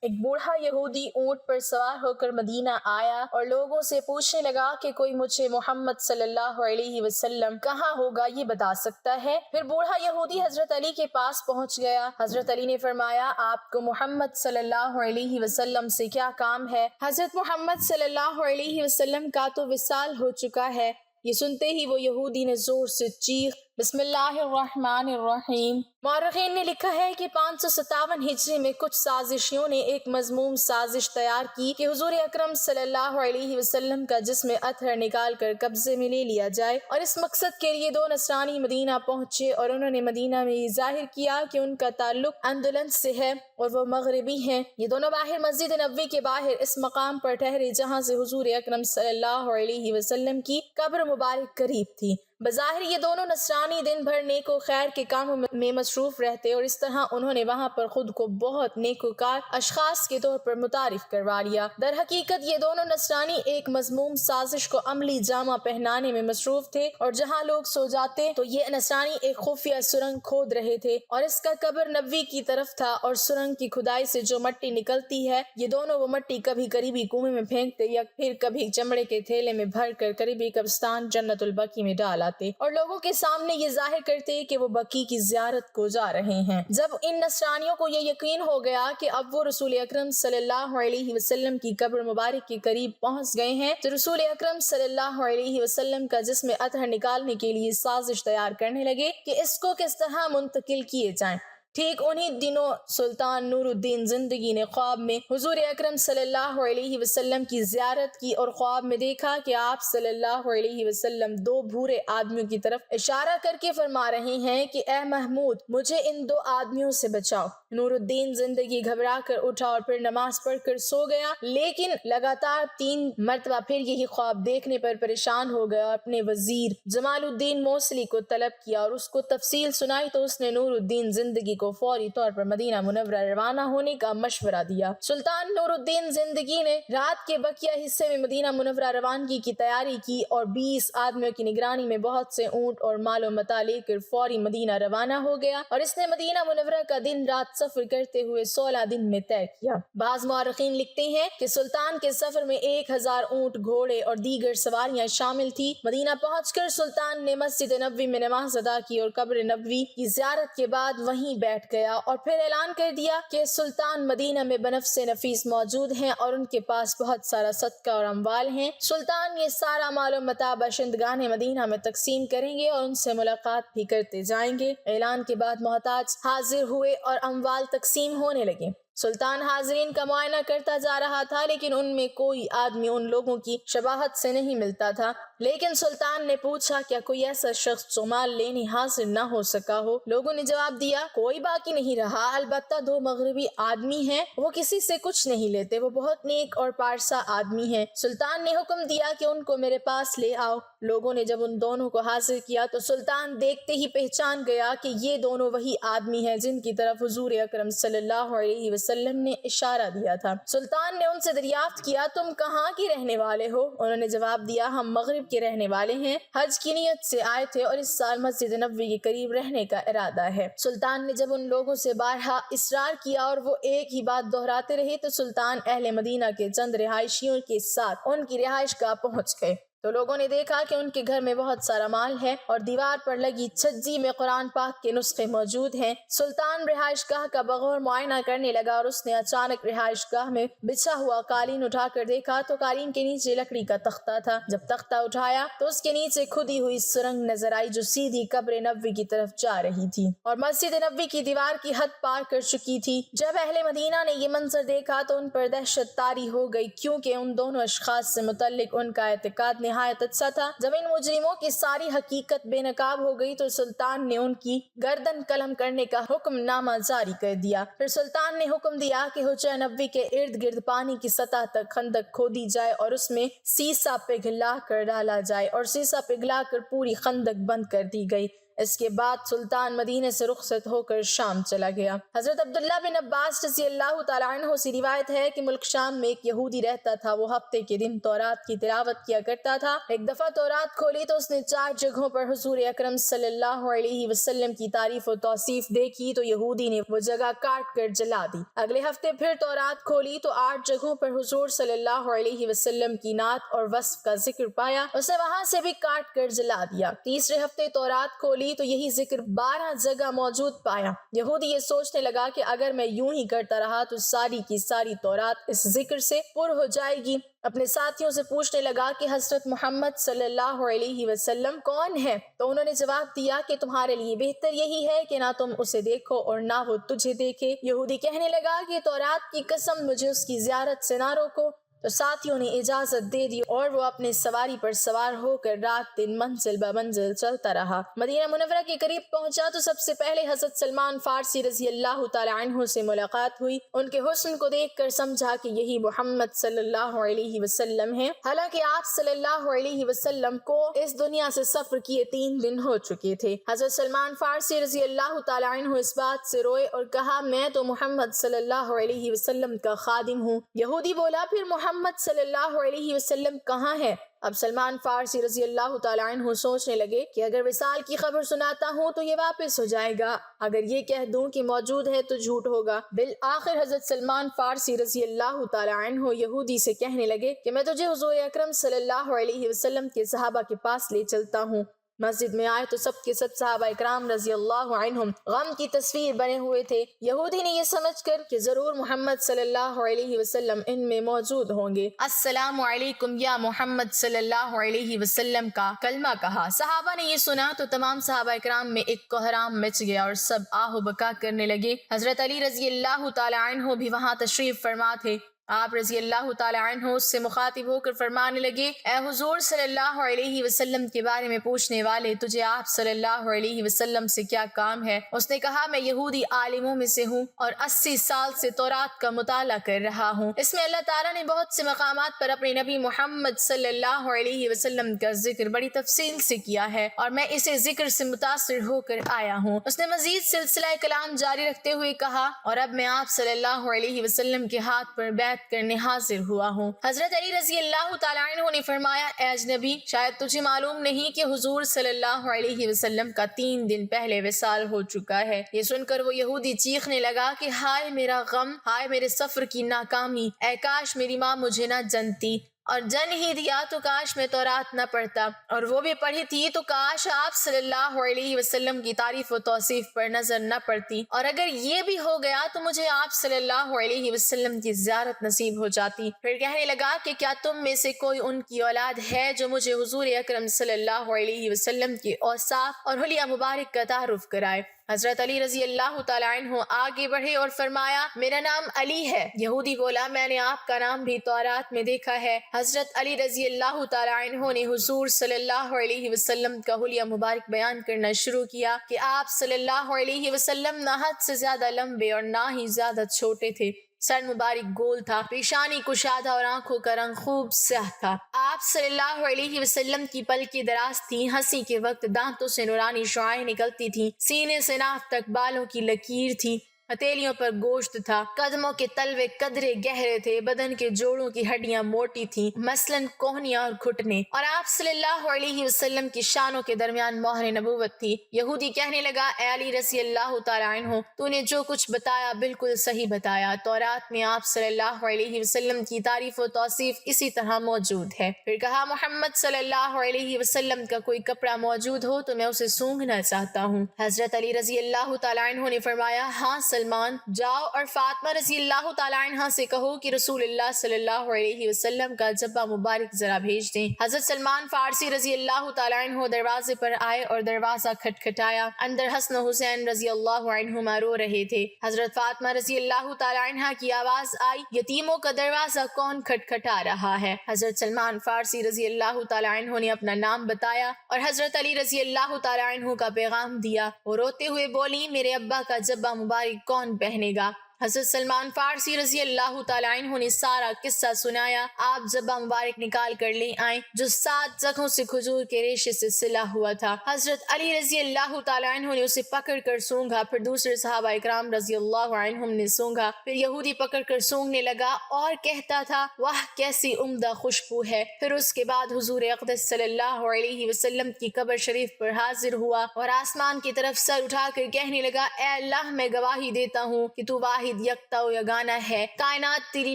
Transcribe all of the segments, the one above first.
ایک بوڑھا یہودی اونٹ پر سوار ہو کر مدینہ آیا اور لوگوں سے پوچھنے لگا کہ کوئی مجھے محمد صلی اللہ علیہ وسلم کہاں ہوگا یہ بتا سکتا ہے۔ پھر بوڑھا یہودی حضرت علی کے پاس پہنچ گیا۔ حضرت علی نے فرمایا، آپ کو محمد صلی اللہ علیہ وسلم سے کیا کام ہے؟ حضرت محمد صلی اللہ علیہ وسلم کا تو وصال ہو چکا ہے۔ یہ سنتے ہی وہ یہودی نے زور سے چیخ، بسم اللہ الرحمن الرحیم۔ مورخین نے لکھا ہے کہ 557 ہجری میں کچھ سازشیوں نے ایک مذموم سازش تیار کی کہ حضور اکرم صلی اللہ علیہ وسلم کا جسم اطہر نکال کر قبضے میں لے لیا جائے، اور اس مقصد کے لیے دو نصرانی مدینہ پہنچے اور انہوں نے مدینہ میں یہ ظاہر کیا کہ ان کا تعلق اندلس سے ہے اور وہ مغربی ہیں۔ یہ دونوں باہر مسجد نبوی کے باہر اس مقام پر ٹھہرے جہاں سے حضور اکرم صلی اللہ علیہ وسلم کی قبر مبارک قریب تھی۔ بظاہر یہ دونوں نصرانی دن بھر نیک و خیر کے کاموں میں مصروف رہتے اور اس طرح انہوں نے وہاں پر خود کو بہت نیکوکار اشخاص کے طور پر متعارف کروا لیا۔ در حقیقت یہ دونوں نصرانی ایک مذموم سازش کو عملی جامہ پہنانے میں مصروف تھے، اور جہاں لوگ سو جاتے تو یہ نصرانی ایک خفیہ سرنگ کھود رہے تھے، اور اس کا قبر نبوی کی طرف تھا، اور سرنگ کی کھدائی سے جو مٹی نکلتی ہے یہ دونوں وہ مٹی کبھی قریبی کنویں میں پھینکتے یا پھر کبھی چمڑے کے تھیلے میں بھر کر قریبی قبرستان جنت البقیع میں ڈال آتے اور لوگوں کے سامنے یہ ظاہر کرتے کہ وہ بقیع کی زیارت کو جا رہے ہیں۔ جب ان نصرانیوں کو یہ یقین ہو گیا کہ اب وہ رسول اکرم صلی اللہ علیہ وسلم کی قبر مبارک کے قریب پہنچ گئے ہیں، تو رسول اکرم صلی اللہ علیہ وسلم کا جسم اطہر نکالنے کے لیے سازش تیار کرنے لگے کہ اس کو کس طرح منتقل کیے جائیں۔ ٹھیک انہی دنوں سلطان نور الدین زندگی نے خواب میں حضور اکرم صلی اللہ علیہ وسلم کی زیارت کی اور خواب میں دیکھا کہ آپ صلی اللہ علیہ وسلم دو بھورے آدمیوں کی طرف اشارہ کر کے فرما رہے ہیں کہ اے محمود، مجھے ان دو آدمیوں سے بچاؤ۔ نور الدین زندگی گھبرا کر اٹھا اور پھر نماز پڑھ کر سو گیا، لیکن لگاتار 3 مرتبہ پھر یہی خواب دیکھنے پر پریشان ہو گیا اور اپنے وزیر جمال الدین موصلی کو طلب کیا اور اس کو تفصیل سنائی، تو اس نے نور الدین زندگی کو فوری طور پر مدینہ منورہ روانہ ہونے کا مشورہ دیا۔ سلطان نور الدین زندگی نے رات کے بقیہ حصے میں مدینہ منورہ روانگی کی تیاری کی اور 20 آدمیوں کی نگرانی میں بہت سے اونٹ اور مال و متاع لے کر فوری مدینہ روانہ ہو گیا، اور اس نے مدینہ منورہ کا دن رات سفر کرتے ہوئے 16 دن میں طے کیا۔ بعض مورخین لکھتے ہیں کہ سلطان کے سفر میں 1000 اونٹ، گھوڑے اور دیگر سواریاں شامل تھی۔ مدینہ پہنچ کر سلطان نے مسجد نبوی میں نماز ادا کی اور قبر نبوی کی زیارت کے بعد وہیں بیٹھ گیا، اور پھر اعلان کر دیا کہ سلطان مدینہ میں بنفس نفیس موجود ہیں اور ان کے پاس بہت سارا صدقہ اور اموال ہیں۔ سلطان یہ سارا مال و متاع باشندگان مدینہ میں تقسیم کریں گے اور ان سے ملاقات بھی کرتے جائیں گے۔ اعلان کے بعد محتاج حاضر ہوئے اور اموال تقسیم ہونے لگے۔ سلطان حاضرین کا معائنہ کرتا جا رہا تھا، لیکن ان میں کوئی آدمی ان لوگوں کی شباہت سے نہیں ملتا تھا۔ لیکن سلطان نے پوچھا، کیا کوئی ایسا شخص جو مال لینے حاضر نہ ہو سکا ہو؟ لوگوں نے جواب دیا، کوئی باقی نہیں رہا، البتہ 2 مغربی آدمی ہیں، وہ کسی سے کچھ نہیں لیتے، وہ بہت نیک اور پارسا آدمی ہیں۔ سلطان نے حکم دیا کہ ان کو میرے پاس لے آؤ۔ لوگوں نے جب ان دونوں کو حاضر کیا تو سلطان دیکھتے ہی پہچان گیا کہ یہ دونوں وہی آدمی ہیں جن کی طرف حضور اکرم صلی اللہ علیہ وسلم نے اشارہ دیا تھا۔ سلطان نے ان سے دریافت کیا، تم کہاں کے رہنے والے ہو؟ انہوں نے جواب دیا، ہم مغرب کے رہنے والے ہیں، حج کی نیت سے آئے تھے اور اس سال مسجد نبوی کے قریب رہنے کا ارادہ ہے۔ سلطان نے جب ان لوگوں سے بارہا اصرار کیا اور وہ ایک ہی بات دہراتے رہے، تو سلطان اہل مدینہ کے چند رہائشیوں کے ساتھ ان کی رہائش گاہ پہنچ گئے۔ تو لوگوں نے دیکھا کہ ان کے گھر میں بہت سارا مال ہے اور دیوار پر لگی چھجی میں قرآن پاک کے نسخے موجود ہیں۔ سلطان رہائش گاہ کا بغور معائنہ کرنے لگا اور اس نے اچانک رہائش گاہ میں بچھا ہوا قالین اٹھا کر دیکھا تو قالین کے نیچے لکڑی کا تختہ تھا۔ جب تختہ اٹھایا تو اس کے نیچے کھدی ہوئی سرنگ نظر آئی جو سیدھی قبر نبوی کی طرف جا رہی تھی اور مسجد نبوی کی دیوار کی حد پار کر چکی تھی۔ جب اہل مدینہ نے یہ منظر دیکھا تو ان پر دہشت طاری ہو گئی، کیونکہ ان دونوں اشخاص سے متعلق ان کا اعتقاد نہایت اچھا تھا۔ جب ان مجرموں کی ساری حقیقت بے نقاب ہو گئی تو سلطان نے ان کی گردن قلم کرنے کا حکم نامہ جاری کر دیا۔ پھر سلطان نے حکم دیا کہ حجرہ نبوی کے ارد گرد پانی کی سطح تک خندق کھودی جائے اور اس میں سیسا پگھلا کر ڈالا جائے، اور سیسا پگھلا کر پوری خندق بند کر دی گئی۔ اس کے بعد سلطان مدینے سے رخصت ہو کر شام چلا گیا۔ حضرت عبداللہ بن عباس رضی اللہ تعالیٰ عنہ سے روایت ہے کہ ملک شام میں ایک یہودی رہتا تھا، وہ ہفتے کے دن تورات کی تلاوت کیا کرتا تھا۔ ایک دفعہ تورات کھولی تو اس نے 4 جگہوں پر حضور اکرم صلی اللہ علیہ وسلم کی تعریف و توصیف دیکھی تو یہودی نے وہ جگہ کاٹ کر جلا دی۔ اگلے ہفتے پھر تورات کھولی تو 8 جگہوں پر حضور صلی اللہ علیہ وسلم کی نعت اور وصف کا ذکر پایا، اسے وہاں سے بھی کاٹ کر جلا دیا۔ تیسرے ہفتے تورات کھولی تو یہی ذکر 12 جگہ موجود پایا۔ یہودی یہ سوچنے لگا کہ اگر میں یوں ہی کرتا رہا تو ساری کی ساری تورات اس ذکر سے پر ہو جائے گی۔ اپنے ساتھیوں سے پوچھنے لگا کہ حضرت محمد صلی اللہ علیہ وسلم کون ہے؟ تو انہوں نے جواب دیا کہ تمہارے لیے بہتر یہی ہے کہ نہ تم اسے دیکھو اور نہ وہ تجھے دیکھے۔ یہودی کہنے لگا کہ تورات کی قسم مجھے اس کی زیارت سے نہ روکو۔ تو ساتھیوں نے اجازت دے دی اور وہ اپنے سواری پر سوار ہو کر رات دن منزل بہ منزل چلتا رہا۔ مدینہ منورہ کے قریب پہنچا تو سب سے پہلے حضرت سلمان فارسی رضی اللہ تعالی عنہ سے ملاقات ہوئی۔ ان کے حسن کو دیکھ کر سمجھا کہ یہی محمد صلی اللہ علیہ وسلم ہیں، حالانکہ آپ صلی اللہ علیہ وسلم کو اس دنیا سے سفر کیے 3 دن ہو چکے تھے۔ حضرت سلمان فارسی رضی اللہ تعالی عنہ اس بات سے روئے اور کہا میں تو محمد صلی اللہ علیہ وسلم کا خادم ہوں۔ یہودی بولا پھر محمد صلی اللہ علیہ وسلم کہاں ہے؟ اب سلمان فارسی رضی اللہ تعالیٰ عنہ سوچنے لگے کہ اگر وصال کی خبر سناتا ہوں تو یہ واپس ہو جائے گا، اگر یہ کہہ دوں کہ موجود ہے تو جھوٹ ہوگا۔ بالآخر حضرت سلمان فارسی رضی اللہ تعالیٰ عنہ یہودی سے کہنے لگے کہ میں تجھے حضور اکرم صلی اللہ علیہ وسلم کے صحابہ کے پاس لے چلتا ہوں۔ مسجد میں آئے تو سب کے سب صحابہ اکرام رضی اللہ عنہم غم کی تصویر بنے ہوئے تھے۔ یہودی نے یہ سمجھ کر کہ ضرور محمد صلی اللہ علیہ وسلم ان میں موجود ہوں گے، السلام علیکم یا محمد صلی اللہ علیہ وسلم کا کلمہ کہا۔ صحابہ نے یہ سنا تو تمام صحابہ اکرام میں ایک کوہرام مچ گیا اور سب آہ و بکا کرنے لگے۔ حضرت علی رضی اللہ تعالی عنہ بھی وہاں تشریف فرما تھے۔ آپ رضی اللہ تعالی عنہ اس سے مخاطب ہو کر فرمانے لگے اے حضور صلی اللہ علیہ وسلم کے بارے میں پوچھنے والے، تجھے آپ صلی اللہ علیہ وسلم سے کیا کام ہے؟ اس نے کہا میں یہودی عالموں میں سے ہوں اور 80 سال سے تورات کا مطالعہ کر رہا ہوں۔ اس میں اللہ تعالیٰ نے بہت سے مقامات پر اپنے نبی محمد صلی اللہ علیہ وسلم کا ذکر بڑی تفصیل سے کیا ہے اور میں اسے ذکر سے متاثر ہو کر آیا ہوں۔ اس نے مزید سلسلہ کلام جاری رکھتے ہوئے کہا اور اب میں آپ صلی اللہ علیہ وسلم کے ہاتھ پر بیعت کرنے حاضر ہوا ہوں۔ حضرت علی رضی اللہ تعالیٰ عنہ نے فرمایا اے اجنبی، شاید تجھے معلوم نہیں کہ حضور صلی اللہ علیہ وسلم کا 3 دن پہلے وصال ہو چکا ہے۔ یہ سن کر وہ یہودی چیخنے لگا کہ ہائے میرا غم، ہائے میرے سفر کی ناکامی، اے کاش میری ماں مجھے نہ جنتی، اور جن ہی دیا تو کاش میں تورات نہ پڑھتا، اور وہ بھی پڑھی تھی تو کاش آپ صلی اللہ علیہ وسلم کی تعریف و توصیف پر نظر نہ پڑتی، اور اگر یہ بھی ہو گیا تو مجھے آپ صلی اللہ علیہ وسلم کی زیارت نصیب ہو جاتی۔ پھر کہنے لگا کہ کیا تم میں سے کوئی ان کی اولاد ہے جو مجھے حضور اکرم صلی اللہ علیہ وسلم کے اوصاف اور حلیہ مبارک کا تعارف کرائے؟ حضرت علی رضی اللہ تعالیٰ عنہ آگے بڑھے اور فرمایا میرا نام علی ہے۔ یہودی بولا میں نے آپ کا نام بھی تورات میں دیکھا ہے۔ حضرت علی رضی اللہ تعالیٰ عنہ نے حضور صلی اللہ علیہ وسلم کا حلیہ مبارک بیان کرنا شروع کیا کہ آپ صلی اللہ علیہ وسلم نہ حد سے زیادہ لمبے اور نہ ہی زیادہ چھوٹے تھے۔ سر مبارک گول تھا، پیشانی کشادہ اور آنکھوں کا رنگ خوب سیاہ تھا۔ آپ صلی اللہ علیہ وسلم کی پلکیں دراز تھیں، ہنسی کے وقت دانتوں سے نورانی شعاعیں نکلتی تھیں، سینے سے ناف تک بالوں کی لکیر تھی، ہتھیلیوں پر گوشت تھا، قدموں کے تلوے قدرے گہرے تھے، بدن کے جوڑوں کی ہڈیاں موٹی تھیں، مثلاً کوہنیاں اور گھٹنے، اور آپ صلی اللہ علیہ وسلم کی شانوں کے درمیان مہر نبوت تھی۔ یہودی کہنے لگا اے علی رضی اللہ تعالیٰ عنہ، تو نے جو کچھ بتایا بالکل صحیح بتایا، تورات میں آپ صلی اللہ علیہ وسلم کی تعریف و توصیف اسی طرح موجود ہے۔ پھر کہا محمد صلی اللہ علیہ وسلم کا کوئی کپڑا موجود ہو تو میں اسے سونگھنا چاہتا ہوں۔ حضرت علی رضی اللہ تعالیٰ عنہ نے فرمایا ہاں سلمان، جاؤ اور فاطمہ رضی اللہ تعالیٰ عنہ سے کہو کہ رسول اللہ صلی اللہ علیہ وسلم کا جبہ مبارک ذرا بھیج دیں۔ حضرت سلمان فارسی رضی اللہ تعالیٰ عنہ دروازے پر آئے اور دروازہ کھٹکھٹایا۔ اندر حسن و حسین رضی اللہ عنہما رو رہے تھے۔ حضرت فاطمہ رضی اللہ تعالیٰ عنہ کی آواز آئی یتیموں کا دروازہ کون کھٹکھٹا رہا ہے؟ حضرت سلمان فارسی رضی اللہ تعالیٰ عنہ نے اپنا نام بتایا اور حضرت علی رضی اللہ تعالیٰ عنہ کا پیغام دیا۔ وہ روتے ہوئے بولی میرے ابا کا جبہ مبارک کون پہنے گا؟ حضرت سلمان فارسی رضی اللہ تعالیٰ عنہ نے سارا قصہ سنایا۔ آپ زبہ مبارک نکال کر لے آئیں جو 7 جگہوں سے کھجور کے ریشے سے سلا ہوا تھا۔ حضرت علی رضی اللہ تعالیٰ عنہ نے اسے پکڑ کر سونگھا، پھر دوسرے صحابہ اکرام رضی اللہ عنہم نے سونگھا، پھر یہودی پکڑ کر سونگنے لگا اور کہتا تھا واہ کیسی عمدہ خوشبو ہے۔ پھر اس کے بعد حضور اقدس صلی اللہ علیہ وسلم کی قبر شریف پر حاضر ہوا اور آسمان کی طرف سر اٹھا کر کہنے لگا اے اللہ میں گواہی دیتا ہوں کہ تو واحد یکتا و یگانہ ہے، کائنات تیری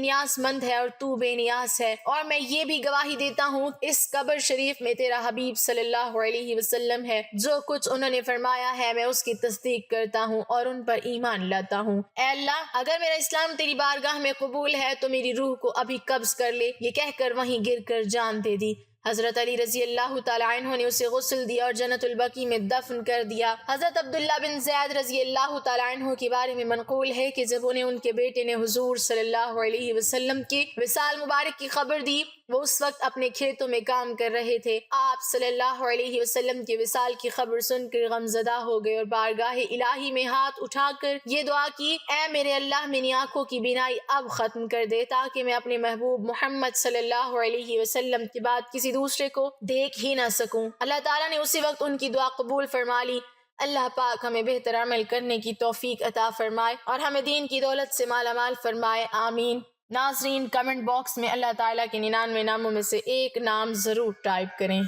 نیاز مند ہے اور تو بے نیاز ہے، اور میں یہ بھی گواہی دیتا ہوں اس قبر شریف میں تیرا حبیب صلی اللہ علیہ وسلم ہے، جو کچھ انہوں نے فرمایا ہے میں اس کی تصدیق کرتا ہوں اور ان پر ایمان لاتا ہوں۔ اے اللہ اگر میرا اسلام تیری بارگاہ میں قبول ہے تو میری روح کو ابھی قبض کر لے۔ یہ کہہ کر وہیں گر کر جان دے دی۔ حضرت علی رضی اللہ تعالیٰ عنہ نے اسے غسل دیا اور جنت البقیع میں دفن کر دیا۔ حضرت عبداللہ بن زید رضی اللہ تعالیٰ عنہ کے بارے میں منقول ہے کہ جب انہیں ان کے بیٹے نے حضور صلی اللہ علیہ وسلم کی وصال مبارک کی خبر دی، وہ اس وقت اپنے کھیتوں میں کام کر رہے تھے۔ آپ صلی اللہ علیہ وسلم کے وصال کی خبر سن کر غمزدہ ہو گئے اور بارگاہ الہی میں ہاتھ اٹھا کر یہ دعا کی اے میرے اللہ میری آنکھوں کی بینائی اب ختم کر دے تاکہ میں اپنے محبوب محمد صلی اللہ علیہ وسلم کے بعد کسی دوسرے کو دیکھ ہی نہ سکوں۔ اللہ تعالیٰ نے اسی وقت ان کی دعا قبول فرما لی۔ اللہ پاک ہمیں بہتر عمل کرنے کی توفیق عطا فرمائے اور ہمیں دین کی دولت سے مالا مال فرمائے، آمین۔ ناظرین کمنٹ باکس میں اللہ تعالیٰ کے 99 ناموں میں سے ایک نام ضرور ٹائپ کریں۔